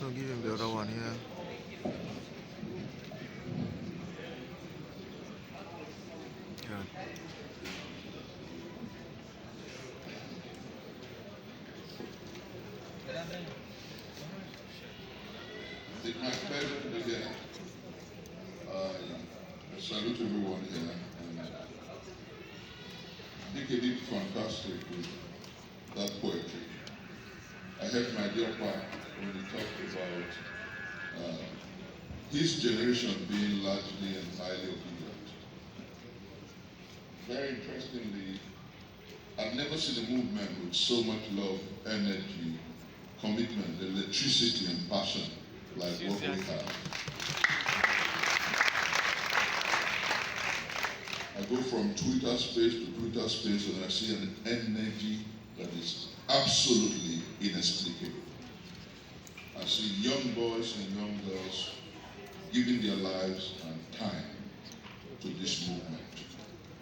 No, give him the other one here. Yeah. It's my pleasure to be here. I salute everyone here. And I think he did fantastic with that poetry. I heard my dear pa when he talked about his generation being largely and highly obedient. Very interestingly, I've never seen a movement with so much love, energy, commitment, electricity, and passion like what we have. I go from Twitter space to Twitter space and I see an energy that is absolutely inexplicable. I see young boys and young girls giving their lives and time to this movement.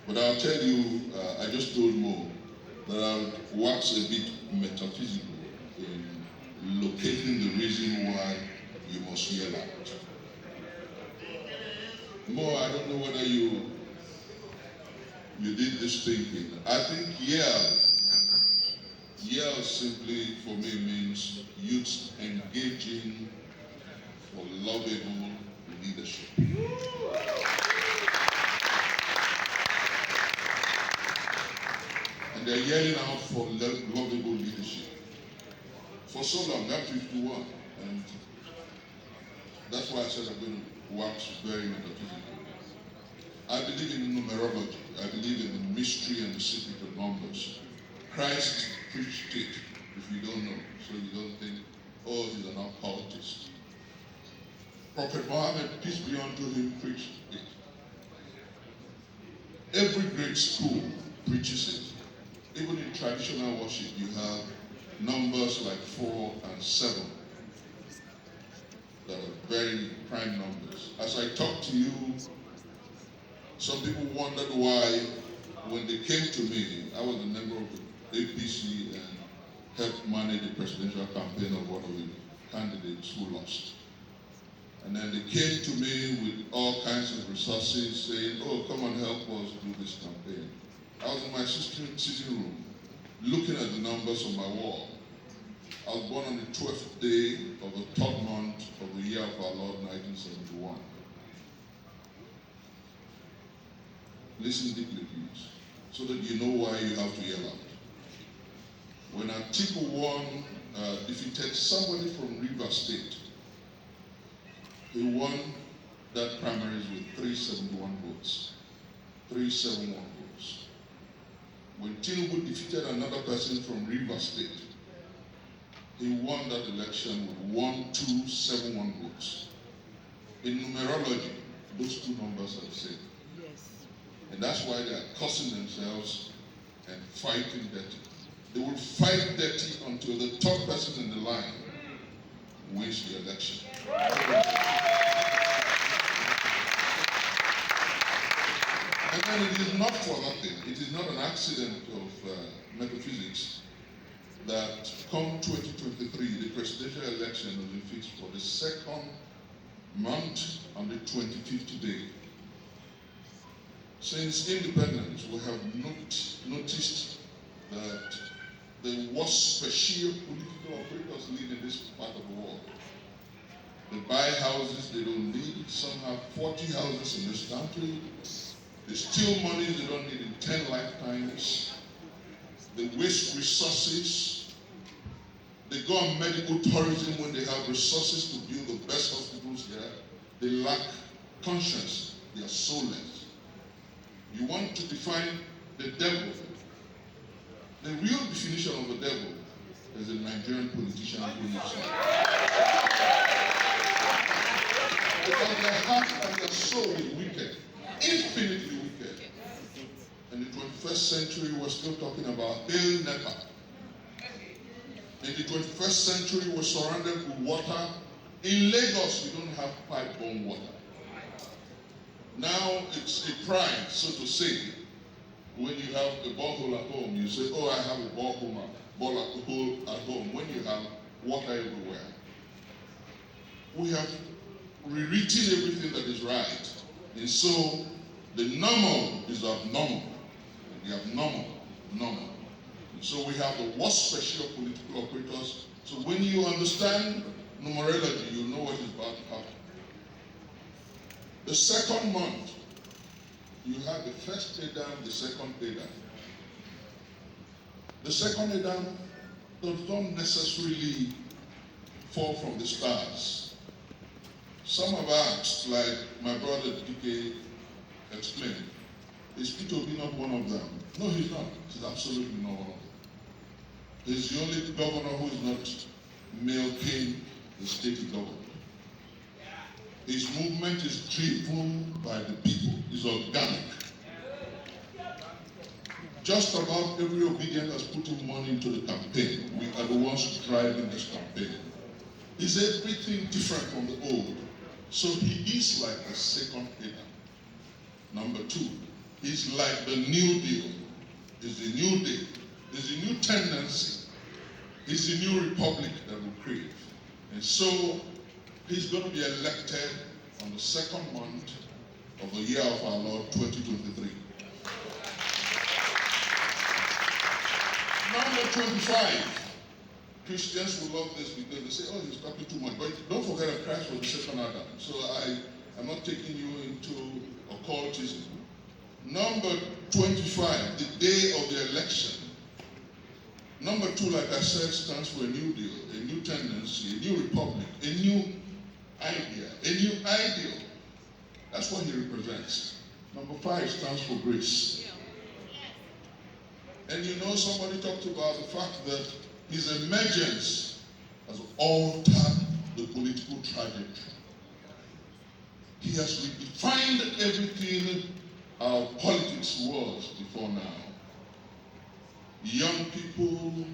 But I'll tell you, I just told Mo that I'll wax a bit metaphysical in locating the reason why you must yell out. Mo, I don't know whether you did this thinking. I think yell simply for me means youth engaging for lovable leadership. And they're yelling out for lovable leadership. For so long, I'm 51, and that's why I said I'm going to wax very metaphysical. I believe in numerology. I believe in the mystery and the secret of numbers. Christ preached it, if you don't know, so you don't think, oh, he's an occultist. Prophet Muhammad, peace be unto him, preached it. Every great school preaches it. Even in traditional worship, you have numbers like 4 and 7 that are very prime numbers. As I talk to you, some people wondered why, when they came to me, I was a member of the APC and helped manage the presidential campaign of one of the candidates who lost. And then they came to me with all kinds of resources saying, oh, come and help us do this campaign. I was in my sitting room, looking at the numbers on my wall. I was born on the 12th day of the 3rd month of the year of our Lord, 1971. Listen deeply, please, so that you know why you have to yell out. When Atiku won, defeated somebody from Rivers State, he won that primaries with 371 votes. 371 votes. When Tinubu defeated another person from Rivers State, he won that election with 1271 votes. In numerology, those two numbers are the same. Yes. And that's why they are cursing themselves and fighting dirty. They will fight dirty until the top person in the line wins the election. And then it is not for nothing. It is not an accident of metaphysics that come 2023, the presidential election will be fixed for the 2nd month and the 25th day. Since independence, we have noticed that the worst special political operators live in this part of the world. They buy houses they don't need. Some have 40 houses in this country. They steal money they don't need in 10 lifetimes. They waste resources. They go on medical tourism when they have resources to build the best hospitals here. They lack conscience. They are soulless. You want to define the devil. The real definition of the devil is a Nigerian politician who lives here. Because their heart and their soul is wicked, infinitely wicked. In the 21st century, we're still talking about Hail Nepa. In the 21st century, we're surrounded with water. In Lagos, we don't have pipe-borne water. Now it's a pride, so to say. When you have a borehole at home, you say, oh, I have a borehole at home, when you have water everywhere. we have rewritten everything that is right. And so the normal is abnormal, and the abnormal, normal. And so we have the worst special political operators. So when you understand numerology, you know what is about to happen. The second month, you have the first Adam, the second Adam. The second Adam does not necessarily fall from the stars. Some have asked, like my brother DK explained, is Peter Obi not one of them? No, he's not. He's absolutely not one of them. He's the only governor who is not milking the state government. His movement is driven by the people. It's organic. Just about every obedient has put in money into the campaign. We are the ones driving this campaign. Is everything different from the old? So he is like the second Adam. Number two, he's like the New Deal. It's the new day. It's a new tendency. It's a new republic that we crave. And so he's going to be elected on the second month of the year of our Lord 2023. Number 25. Christians will love this because they say, oh, he's talking too much. But don't forget that Christ was the second Adam. So I'm not taking you into occultism. Number 25, the day of the election. Number 2, like I said, stands for a new deal, a new tendency, a new republic, a new idea, a new ideal. That's what he represents. Number 5 stands for grace. And you know, somebody talked about the fact that his emergence has altered the political trajectory. He has redefined everything our politics was before now. Young people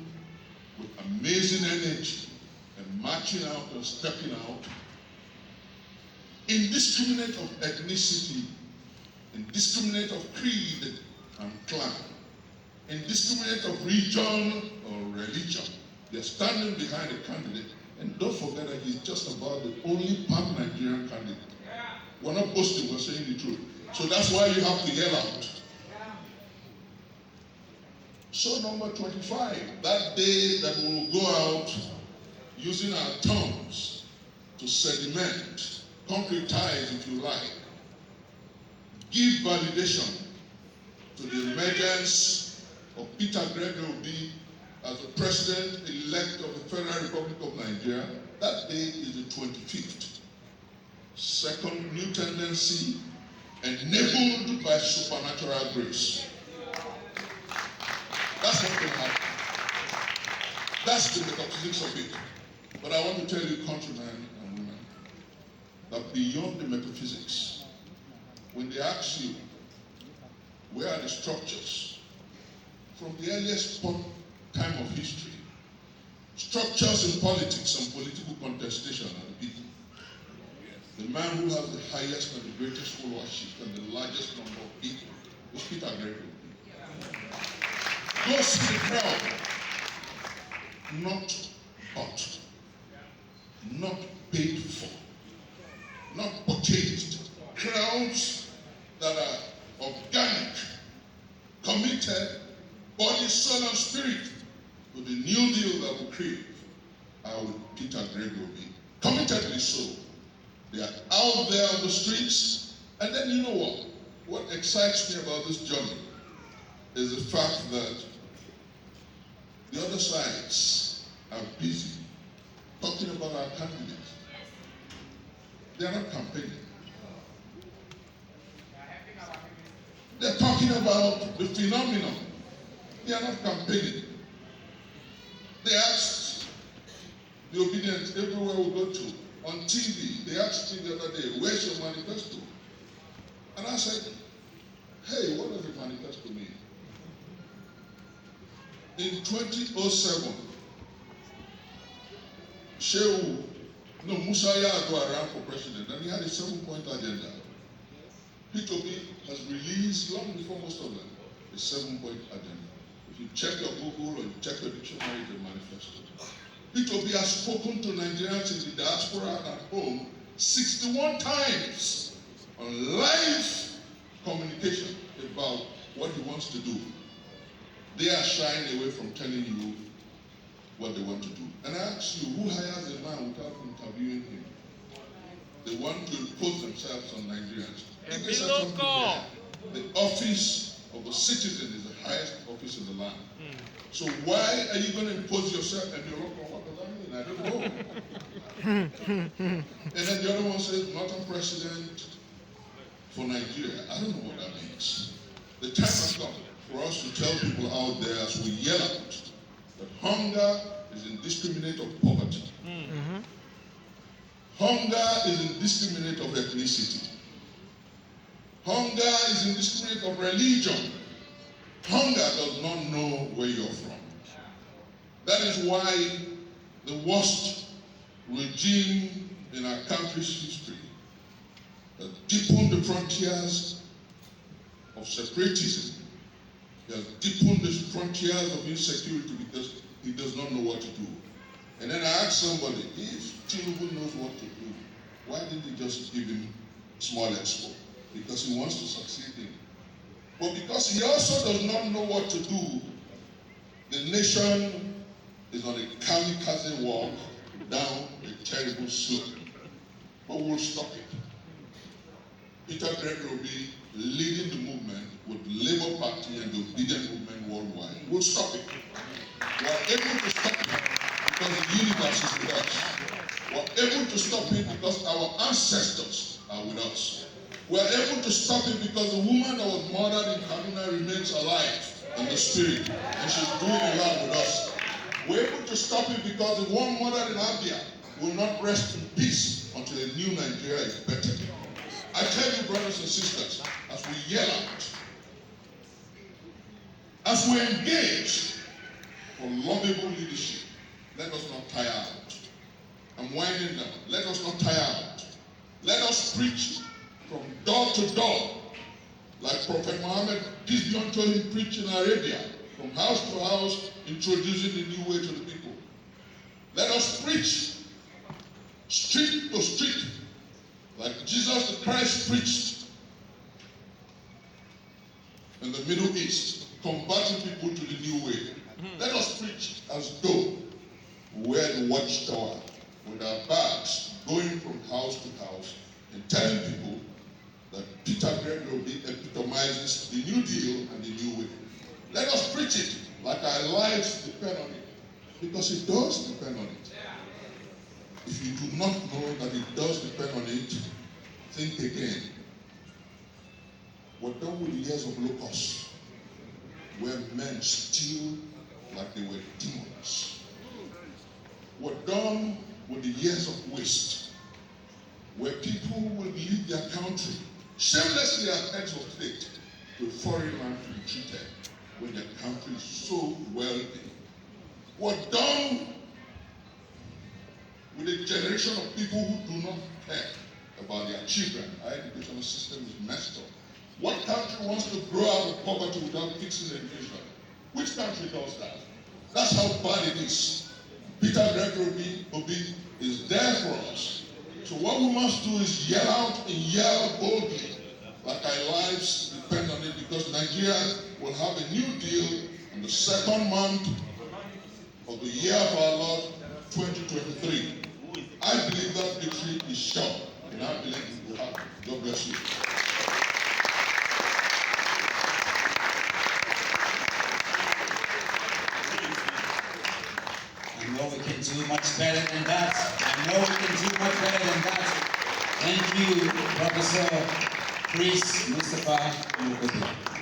with amazing energy and marching out and stepping out, indiscriminate of ethnicity, indiscriminate of creed and clan, indiscriminate of region or religion. They're standing behind a candidate, and don't forget that he's just about the only pan-Nigerian candidate. We're not boasting, we're saying the truth. So that's why you have to yell out. So number 25, that day that we will go out using our tongues to sediment, concretize if you like, give validation to the emergence of Peter Gregory Obi as the President-elect of the Federal Republic of Nigeria. That day is the 25th. Second new tendency, enabled by supernatural grace. That's what can happen. That's the metaphysics of it. But I want to tell you, countrymen and women, that beyond the metaphysics, when they ask you, where are the structures? From the earliest time of history, structures in politics and political contestation are the people. The man who has the highest and the greatest followership and the largest number of people is Peter Gregory. Go see the crowd. Not bought, not paid for, not purchased. Crowds that are organic, committed, body, soul, and spirit to the new deal that we crave are with Peter Gregory. Committedly so. They are out there on the streets. And then you know what? What excites me about this journey is the fact that the other sides are busy talking about our candidates. They are not campaigning. They're talking about the phenomenon. They are not campaigning. They asked the obedient everywhere we go to, on TV, they asked me the other day, where's your manifesto? And I said, hey, what does a manifesto mean? In 2007, Musa Yar'Adua ran for president, and he had a 7-point agenda. Peter Obi has released, long before most of them, a 7-point agenda. If you check your Google or you check your dictionary, it's a manifesto. Peter Obi has spoken to Nigerians in the diaspora and at home 61 times on live communication about what he wants to do. They are shying away from telling you what they want to do. And I ask you, who hires a man without interviewing him? They want to impose themselves on Nigerians. The office of a citizen is the highest office in the land. So why are you going to impose yourself? And you're like, what does that mean? I don't know. And then the other one says, not a president for Nigeria. I don't know what that means. The time has come for us to tell people out there as we yell out that hunger is indiscriminate of poverty. Hunger is indiscriminate of ethnicity. Hunger is indiscriminate of religion. Hunger does not know where you're from. That is why the worst regime in our country's history has deepened the frontiers of separatism. He has deepened the frontiers of insecurity because he does not know what to do. And then I asked somebody, if Tinubu knows what to do, why didn't he just give him small expo? Because he wants to succeed in. But because he also does not know what to do, the nation is on a kamikaze walk down a terrible slope. But we'll stop it. Peter Gregory will be leading the movement with the Labour Party and the obedient movement worldwide. We'll stop it. We are able to stop it because the universe is with us. We are able to stop it because our ancestors are with us. We are able to stop it because the woman that was murdered in Kaduna remains alive in the spirit, and she's doing a lot with us. We're able to stop it because the one murdered in Abia will not rest in peace until a new Nigeria is better. I tell you, brothers and sisters, as we yell out, as we engage for lovable leadership, let us not tire out. I'm winding down. Let us not tire out. Let us preach from door to door, like Prophet Muhammad, peace be unto him, preached in Arabia, from house to house, introducing the new way to the people. Let us preach street to street, like Jesus the Christ preached in the Middle East, converting people to the new way. Let us preach as though we were the watchtower with our bags going from house to house and telling people that Peter Gregory epitomizes the New Deal and the new way. Let us preach it like our lives depend on it, because it does depend on it. If you do not know that it does depend on it, think again. We're done with the years of locusts, where men steal like they were demons. We're done with the years of waste, where people will leave their country shamelessly as heads of state to a foreign land to be treated when their country is so wealthy. We're done with a generation of people who do not care about their children. Our educational system is messed up. What country wants to grow out of poverty without fixing education? Which country does that? That's how bad it is. Peter Gregory Obi is there for us. So what we must do is yell out and yell boldly, like our lives depend on it, because Nigeria will have a new deal in the second month of the year of our Lord, 2023. I believe that victory is sure, and I believe it will happen. God bless you. I know we can do much better than that. I know we can do much better than that. Thank you, Professor Chris Mustapha Nwaokobia.